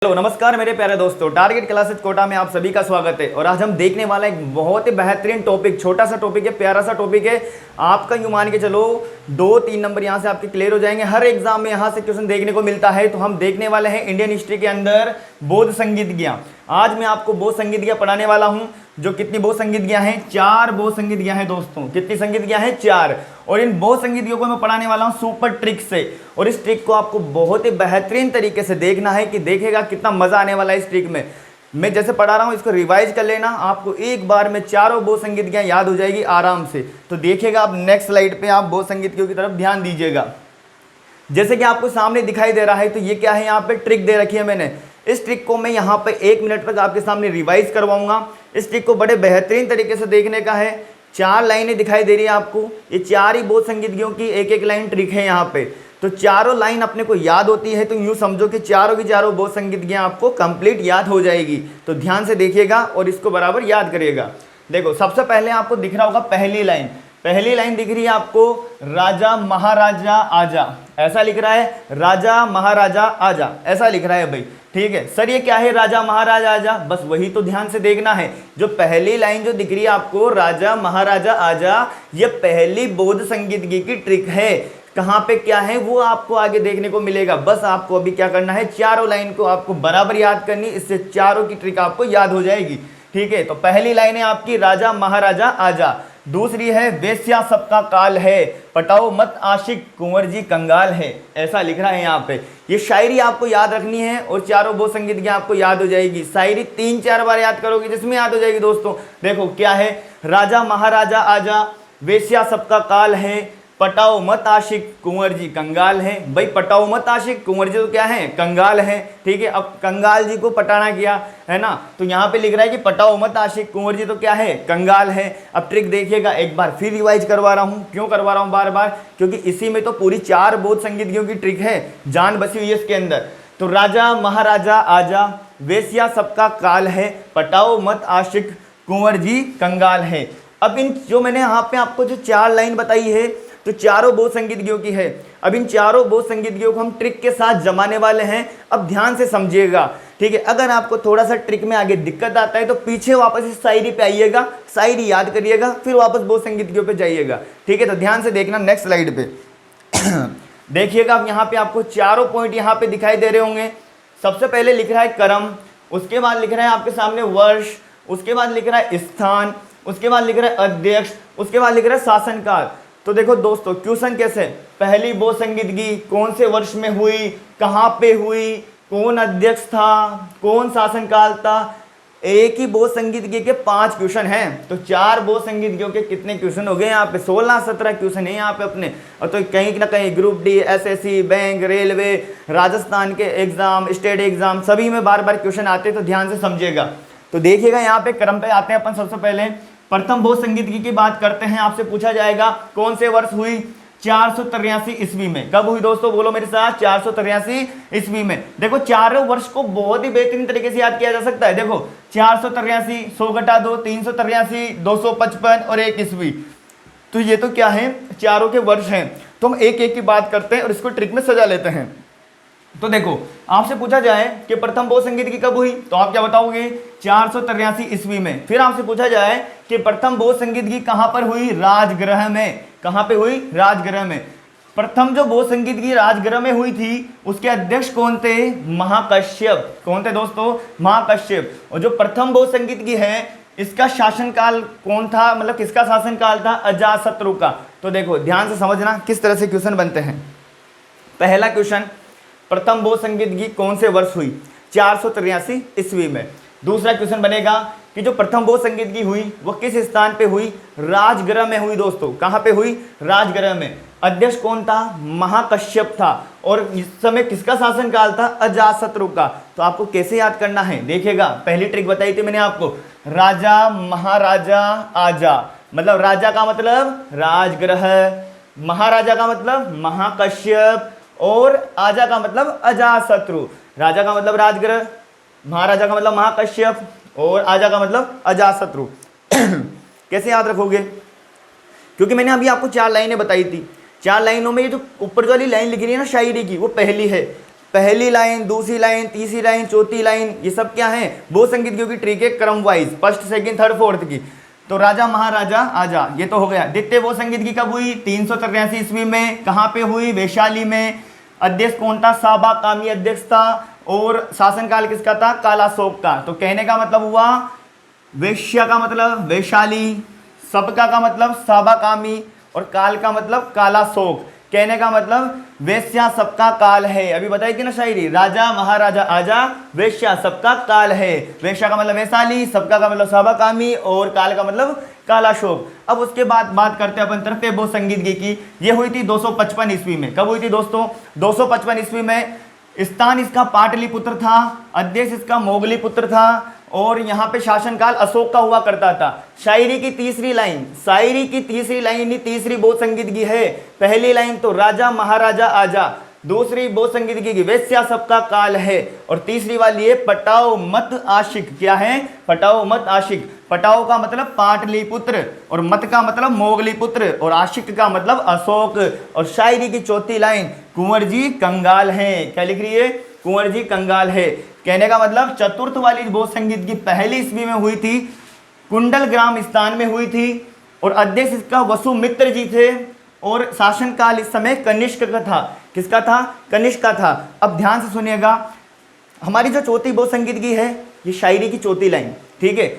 Hello नमस्कार मेरे प्यारे दोस्तों, टारगेट क्लासेस कोटा में आप सभी का स्वागत है। और आज हम देखने वाला एक बहुत ही बेहतरीन टॉपिक, छोटा सा टॉपिक है, प्यारा सा टॉपिक है। आपका यूं मान के चलो 2-3 नंबर यहाँ से आपके क्लियर हो जाएंगे। हर एग्जाम में यहाँ से क्वेश्चन देखने को मिलता है। तो हम देखने वाले हैं इंडियन हिस्ट्री के अंदर बौद्ध संगीतज्ञ। आज मैं आपको बौद्ध संगीतज्ञ पढ़ाने वाला हूँ। जो कितनी बौद्ध संगीतज्ञ हैं? 4 बौद्ध संगीतज्ञ हैं दोस्तों। कितनी संगीतज्ञ हैं? 4। और इन बौद्ध संगीतज्ञों को मैं पढ़ाने वाला हूँ सुपर ट्रिक से। और इस ट्रिक को आपको बहुत ही बेहतरीन तरीके से देखना है कि देखेगा कितना मजा आने वाला है इस ट्रिक में। मैं जैसे पढ़ा रहा हूँ इसको रिवाइज कर लेना, आपको एक बार में चारों बौद्ध संगीतज्ञ याद हो जाएगी आराम से। तो देखिएगा आप नेक्स्ट स्लाइड पे, आप बौद्ध संगीतज्ञों की तरफ ध्यान दीजिएगा। जैसे कि आपको सामने दिखाई दे रहा है, तो ये क्या है, यहाँ पे ट्रिक दे रखी है मैंने। इस ट्रिक को मैं यहाँ पे 1 मिनट तक आपके सामने रिवाइज करवाऊंगा। इस ट्रिक को बड़े बेहतरीन तरीके से देखने का है। 4 लाइनें दिखाई दे रही है आपको, ये 4 ही बौद्ध संगीतज्ञों की एक लाइन ट्रिक है यहाँ पे। तो चारों लाइन अपने को याद होती है, तो यूँ समझो कि चारों की चारों बौद्ध संगीतज्ञ आपको कंप्लीट याद हो जाएगी। तो ध्यान से देखिएगा और इसको बराबर याद करिएगा। देखो सबसे पहले आपको दिख रहा होगा पहली लाइन दिख रही है आपको, राजा महाराजा आजा, ऐसा लिख रहा है। राजा महाराजा आजा ऐसा लिख रहा है भाई, ठीक है सर। ये क्या है राजा महाराजा आजा? बस वही तो ध्यान से देखना है। जो पहली लाइन जो दिख रही है आपको, राजा महाराजा आजा, ये पहली बौद्ध संगीतज्ञ की ट्रिक है। कहाँ पे क्या है वो आपको आगे देखने को मिलेगा। बस आपको अभी क्या करना है, चारों लाइन को आपको बराबर याद करनी, इससे चारों की ट्रिक आपको याद हो जाएगी, ठीक है। तो पहली लाइन है आपकी, राजा महाराजा आजा। दूसरी है, वेश्या सबका काल है, पटाओ मत आशिक कुंवर जी कंगाल है, ऐसा लिख रहा है यहाँ पे। ये शायरी आपको याद रखनी है और चारों बौद्ध संगीतज्ञ आपको याद हो जाएगी। शायरी 3-4 बार याद करोगे जिसमें याद हो जाएगी दोस्तों। देखो क्या है, राजा महाराजा आजा, वेश्या सबका काल है, पटाओ मत आशिक कुंवर जी कंगाल है। भाई पटाओ मत आशिक, कुंवर जी तो क्या है, कंगाल है, ठीक है। अब कंगाल जी को पटाना किया है ना, तो यहाँ पे लिख रहा है कि पटाओ मत आशिक, कुंवर जी तो क्या है, कंगाल है। अब ट्रिक देखिएगा, एक बार फिर रिवाइज करवा रहा हूँ। क्यों करवा रहा हूँ बार बार? क्योंकि इसी में तो पूरी 4 बौद्ध संगीतज्ञों की ट्रिक है, जान बसी हुई है इसके अंदर। तो राजा महाराजा आजा, वेश्या सबका काल है, पटाओ मत आशिक कुंवर जी कंगाल है। अब इन जो मैंने यहाँ पे आपको जो 4 लाइन बताई है, तो चारों बौद्ध संगीतज्ञों की है। अब इन चारों बौद्ध संगीतज्ञों को हम ट्रिक के साथ जमाने वाले हैं। अब ध्यान से समझिएगा, ठीक है। अगर आपको थोड़ा सा ट्रिक में आगे दिक्कत आता है तो पीछे वापस इस शायरी पे आइएगा, शायरी याद करिएगा, फिर वापस बौद्ध संगीतज्ञों पे जाइएगा, ठीक है। तो ध्यान से देखना नेक्स्ट स्लाइड पे। देखिएगा अब यहाँ पे आपको चारों पॉइंट यहाँ पे दिखाई दे रहे होंगे। सबसे पहले लिख रहा है कर्म, उसके बाद लिख रहा है आपके सामने वर्ष, उसके बाद लिख रहा है स्थान, उसके बाद लिख रहा है अध्यक्ष, उसके बाद लिख रहा है शासनकाल। तो देखो दोस्तों क्वेश्चन कैसे, पहली बौद्ध संगीतज्ञ कौन से वर्ष में हुई, कहाँ पे हुई, कौन अध्यक्ष था, कौन शासनकाल था। एक ही बौद्ध संगीतज्ञ के 5 क्वेश्चन हैं। तो 4 बौद्ध संगीतज्ञों के कितने क्वेश्चन हो गए यहाँ पे? 16-17 क्वेश्चन है यहाँ पे अपने। और तो कहीं ना कहीं group D, SSC, bank, railway, Rajasthan के एग्जाम, स्टेट एग्जाम, सभी में बार बार क्वेश्चन आते हैं। तो ध्यान से समझिएगा। तो देखिएगा यहाँ पे क्रम पे आते हैं अपन। सबसे पहले प्रथम बौद्ध संगीतज्ञ की बात करते हैं। आपसे पूछा जाएगा कौन से वर्ष हुई? 483 ईस्वी में। कब हुई दोस्तों? बोलो मेरे साथ, 483 ईस्वी में। देखो चारों वर्ष को बहुत ही बेहतरीन तरीके से याद किया जा सकता है। देखो 483, 100 घटा 2, 383, 255 और 1 ईस्वी। तो ये तो क्या है, चारों के वर्ष हैं। तो हम एक एक की बात करते हैं और इसको ट्रिक में सजा लेते हैं। तो देखो आपसे पूछा जाए कि प्रथम बौद्ध संगीतज्ञ कब हुई, तो आप क्या बताओगे? 483 ईस्वी में। फिर आपसे पूछा जाए कि प्रथम बौद्ध संगीतज्ञ कहां पर हुई? राजगृह में। कहां पे हुई? राजगृह में। प्रथम जो बौद्ध संगीतज्ञ राजगृह में हुई थी, उसके अध्यक्ष कौन थे? महाकश्यप। कौन थे दोस्तों? महाकश्यप। और जो प्रथम बौद्ध संगीतज्ञ है, इसका शासनकाल कौन था, मतलब किसका शासनकाल था? अजातशत्रु का। तो देखो ध्यान से समझना किस तरह से क्वेश्चन बनते हैं। पहला क्वेश्चन, प्रथम बौद्ध संगीतज्ञ कौन से वर्ष हुई? 483 ईस्वी में। दूसरा क्वेश्चन बनेगा कि जो प्रथम बौद्ध संगीतज्ञ हुई वो किस स्थान पे हुई? राजगृह में हुई दोस्तों। कहाँ पे हुई? राजगृह में। अध्यक्ष कौन था? महाकश्यप था। और इस समय किसका शासनकाल था? अजातशत्रु का। तो आपको कैसे याद करना है देखिएगा। पहली ट्रिक बताई थी मैंने आपको, राजा महाराजा आजा, मतलब राजा का मतलब राजगृह, महाराजा का मतलब महाकश्यप, और आजा का मतलब अजातशत्रु। राजा का मतलब राजगृह, महाराजा का मतलब महाकश्यप, और आजा का मतलब अजातशत्रु। कैसे याद रखोगे? क्योंकि मैंने अभी आपको 4 लाइनें बताई थी। 4 लाइनों में ये जो ऊपर वाली लाइन लिखी रही है ना शायरी की, वो पहली है। पहली लाइन, दूसरी लाइन, तीसरी लाइन, चौथी लाइन, ये सब क्या है, बहु संगीतगियों की ट्रिक है क्रम wise, first second third fourth की। तो राजा महाराजा आजा ये तो हो गया। द्वितीय बहु संगीतगी कब हुई, 383 ईस्वी में। कहाँ पे हुई, वैशाली में। अध्यक्ष कौन था, साबा कामी अध्यक्ष था। और शासनकाल किसका था, कालाशोक का। तो कहने का मतलब हुआ, वैश्य का मतलब वैशाली, सबका का मतलब साबा कामी, और काल का मतलब कालाशोक। कहने का मतलब वेश्या सबका काल है। अभी बताई थी ना शायरी, राजा महाराजा आजा, वेश्या सबका काल है। वेश्या का मतलब वैशाली, सबका का मतलब साबाकामी, और काल का मतलब कालाशोक। अब उसके बाद बात करते हैं अपन तृतीय बहु संगीतगी की। ये हुई थी 255 ईस्वी में। कब हुई थी दोस्तों, 255 ईस्वी में। स्थान इसका पाटलिपुत्र था, अध्यक्ष इसका मोगलीपुत्र था, और यहाँ पे शासनकाल अशोक का हुआ करता था। शायरी की तीसरी लाइन, शायरी की तीसरी लाइन ही तीसरी बहु संगीतगी है। पहली लाइन तो राजा महाराजा आजा, दूसरी बहु संगीतगी की वेश्या सबका काल है, और तीसरी वाली है पटाओ मत आशिक। क्या है, पटाओ मत आशिक। पटाओ का मतलब पाटलिपुत्र, और मत का मतलब मोगलीपुत्र, और आशिक का मतलब अशोक। और शायरी की चौथी लाइन, कुंवर जी कंगाल हैं। क्या लिख रही है, कुंवर जी कंगाल है। कहने का मतलब चतुर्थ वाली बहु संगीतगी पहली ईस्वी में हुई थी, कुंडल ग्राम स्थान में हुई थी, और अध्यक्ष इसका वसुमित्र जी थे, और शासनकाल इस समय कनिष्क का था। किसका था, कनिष्क का था। अब ध्यान से सुनिएगा, हमारी जो चौथी बहु संगीतगी है, ये शायरी की चौथी लाइन, ठीक है।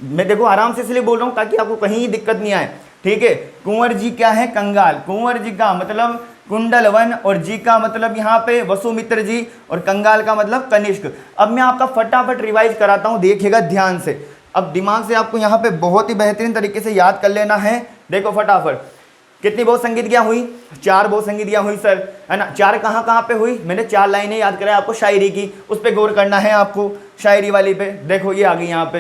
मैं देखो आराम से इसलिए बोल रहा हूँ ताकि आपको कहीं दिक्कत नहीं आए, ठीक है। कुंवर जी क्या है, कंगाल। कुंवर जी का मतलब कुंडल वन, और जी का मतलब यहाँ पे वसुमित्र जी, और कंगाल का मतलब कनिष्क। अब मैं आपका फटाफट रिवाइज कराता हूँ, देखिएगा ध्यान से। अब दिमाग से आपको यहाँ पे बहुत ही बेहतरीन तरीके से याद कर लेना है। देखो फटाफट, कितनी बहु संगीतगियाँ हुई, 4 बहु संगीतगियाँ हुई सर, है ना। 4 कहाँ कहाँ पे हुई, मैंने 4 लाइनें याद कराया आपको शायरी की, उस पर गौर करना है आपको। शायरी वाली पे देखो, ये आ गई यहाँ पे,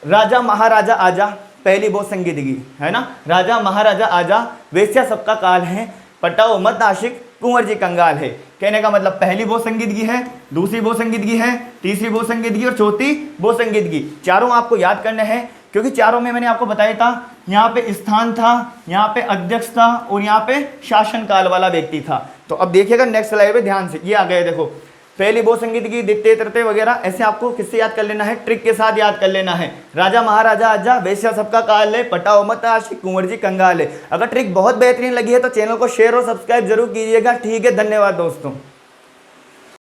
राजा महाराजा आजा, पहली बहु संगीतगी है ना। राजा महाराजा आजा, वेश्या सबका काल है, पटाओ मत आशिक, कुंवर जी कंगाल है। कहने का मतलब पहली बहु संगीतगी है, दूसरी बहु संगीतगी है, तीसरी बहु संगीतगी और चौथी बहु संगीतगी। चारों आपको याद करने हैं, क्योंकि चारों में मैंने आपको बताया था, यहाँ पे स्थान था, यहाँ पे अध्यक्ष था, और यहाँ पे शासनकाल वाला व्यक्ति था। तो अब देखिएगा नेक्स्ट स्लाइड पे ध्यान से, ये आ गए देखो, पहली बहु संगीतगी, द्वितीय तृतीय वगैरह, ऐसे आपको किससे याद कर लेना है, ट्रिक के साथ याद कर लेना है। राजा महाराजा आजा, वेश्या सबका काल है, पटाओ मत आशिक, कुंवर जी कंगाल है। अगर ट्रिक बहुत बेहतरीन लगी है तो चैनल को शेयर और सब्सक्राइब जरूर कीजिएगा, ठीक है। धन्यवाद दोस्तों।